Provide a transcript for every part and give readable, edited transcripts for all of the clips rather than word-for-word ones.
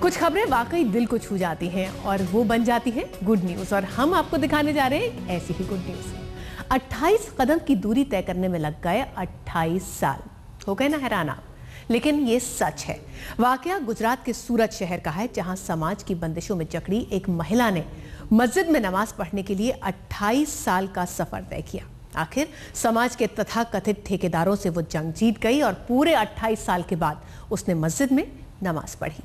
कुछ खबरें वाकई दिल को छू जाती हैं और वो बन जाती हैं गुड न्यूज, और हम आपको दिखाने जा रहे हैं ऐसी ही गुड न्यूज। 28 कदम की दूरी तय करने में लग गए 28 साल। हो गए ना हैरान आप? लेकिन ये सच है। वाकया गुजरात के सूरत शहर का है, जहां समाज की बंदिशों में जकड़ी एक महिला ने मस्जिद में नमाज पढ़ने के लिए 28 साल का सफर तय किया। आखिर समाज के तथाकथित ठेकेदारों से वो जंग जीत गई और पूरे 28 साल के बाद उसने मस्जिद में नमाज पढ़ी।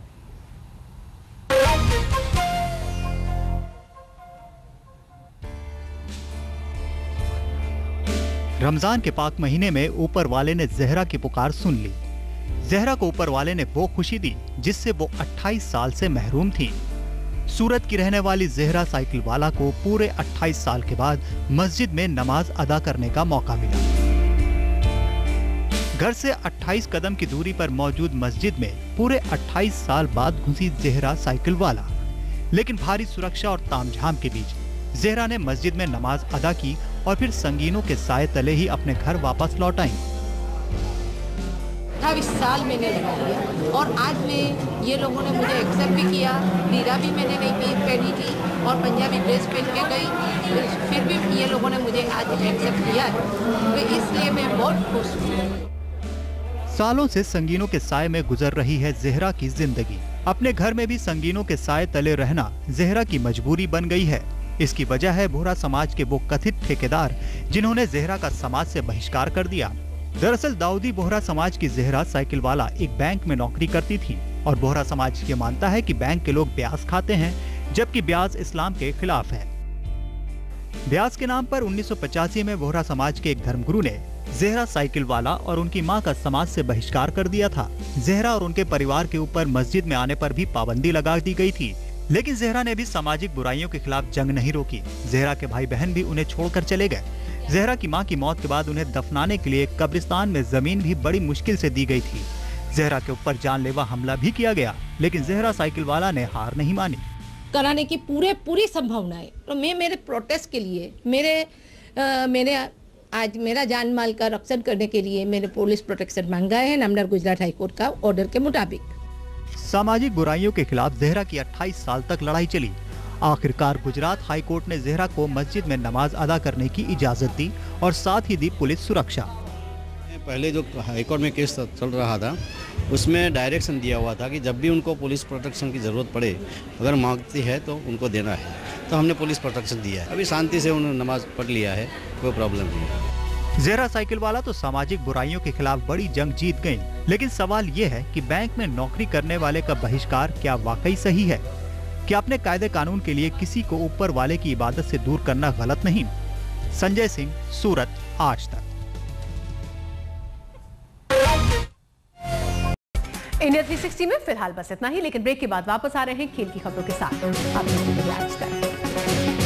रमजान के पाक महीने में ऊपर वाले ने जहरा की पुकार सुन ली। जहरा को ऊपर वाले ने वो खुशी दी जिससे वो 28 साल से महरूम थी। सूरत की रहने वाली जहरा साइकिल वाला को पूरे 28 साल के बाद मस्जिद में नमाज अदा करने का मौका मिला। घर से 28 कदम की दूरी पर मौजूद मस्जिद में पूरे 28 साल बाद घुसी जहरा साइकिल वाला। लेकिन भारी सुरक्षा और तामझाम के बीच जहरा ने मस्जिद में नमाज अदा की और फिर संगीनों के साए तले ही अपने घर वापस लौट आई। 28 साल मैंने लगा लिया और आज में ये लोगों ने मुझे एक्सेप्ट भी किया। लीरा भी मैंने नहीं पहनी थी और पंजाबी ड्रेस पहन के गई, फिर भी ये लोगों ने मुझे आज एक्सेप्ट किया, तो इसलिए मैं बहुत खुश हूँ। सालों से संगीनों के साए में गुजर रही है जहरा की जिंदगी। अपने घर में भी संगीनों के साए तले रहना जहरा की मजबूरी बन गई है। इसकी वजह है बोहरा समाज के वो कथित ठेकेदार जिन्होंने जहरा का समाज से बहिष्कार कर दिया। दरअसल दाऊदी बोहरा समाज की जहरा साइकिल वाला एक बैंक में नौकरी करती थी और बोहरा समाज ये मानता है कि बैंक के लोग ब्याज खाते हैं, जबकि ब्याज इस्लाम के खिलाफ है। ब्याज के नाम पर 1985 में बोहरा समाज के एक धर्मगुरु ने जहरा साइकिल वाला और उनकी मां का समाज से बहिष्कार कर दिया था। जहरा और उनके परिवार के ऊपर मस्जिद में आने पर भी पाबंदी लगा दी गई थी, लेकिन जहरा ने भी सामाजिक बुराइयों के खिलाफ जंग नहीं रोकी। जहरा के भाई बहन भी उन्हें छोड़कर चले गए। जहरा की मां की मौत के बाद उन्हें दफनाने के लिए कब्रिस्तान में जमीन भी बड़ी मुश्किल से दी गई थी। जहरा के ऊपर जानलेवा हमला भी किया गया, लेकिन जहरा साइकिल वाला ने हार नहीं मानी। कराने की पूरी संभावना है। तो मैं मेरे प्रोटेस्ट के लिए मैंने आज मेरा जान माल का रक्षण करने के लिए मैंने पुलिस प्रोटेक्शन मांगा है नामदार गुजरात हाईकोर्ट का ऑर्डर के मुताबिक। सामाजिक बुराइयों के खिलाफ जहरा की 28 साल तक लड़ाई चली। आखिरकार गुजरात हाईकोर्ट ने जहरा को मस्जिद में नमाज अदा करने की इजाजत दी और साथ ही दी पुलिस सुरक्षा। पहले जो हाईकोर्ट में केस चल रहा था उसमें डायरेक्शन दिया हुआ था कि जब भी उनको पुलिस प्रोटेक्शन की ज़रूरत पड़े, अगर मांगती है तो उनको देना है, तो हमने पुलिस प्रोटेक्शन दिया है। अभी शांति से उन्होंने नमाज पढ़ लिया है, कोई प्रॉब्लम नहीं है। जहरा साइकिल वाला तो सामाजिक बुराइयों के खिलाफ बड़ी जंग जीत गई, लेकिन सवाल ये है कि बैंक में नौकरी करने वाले का बहिष्कार क्या वाकई सही है? क्या अपने कायदे कानून के लिए किसी को ऊपर वाले की इबादत से दूर करना गलत नहीं? संजय सिंह, सूरत, आज तक। इंडिया 360 में फिलहाल बस इतना ही, लेकिन ब्रेक के बाद वापस आ रहे हैं खेल की खबरों के साथ। आप देखते रहिए आज तक।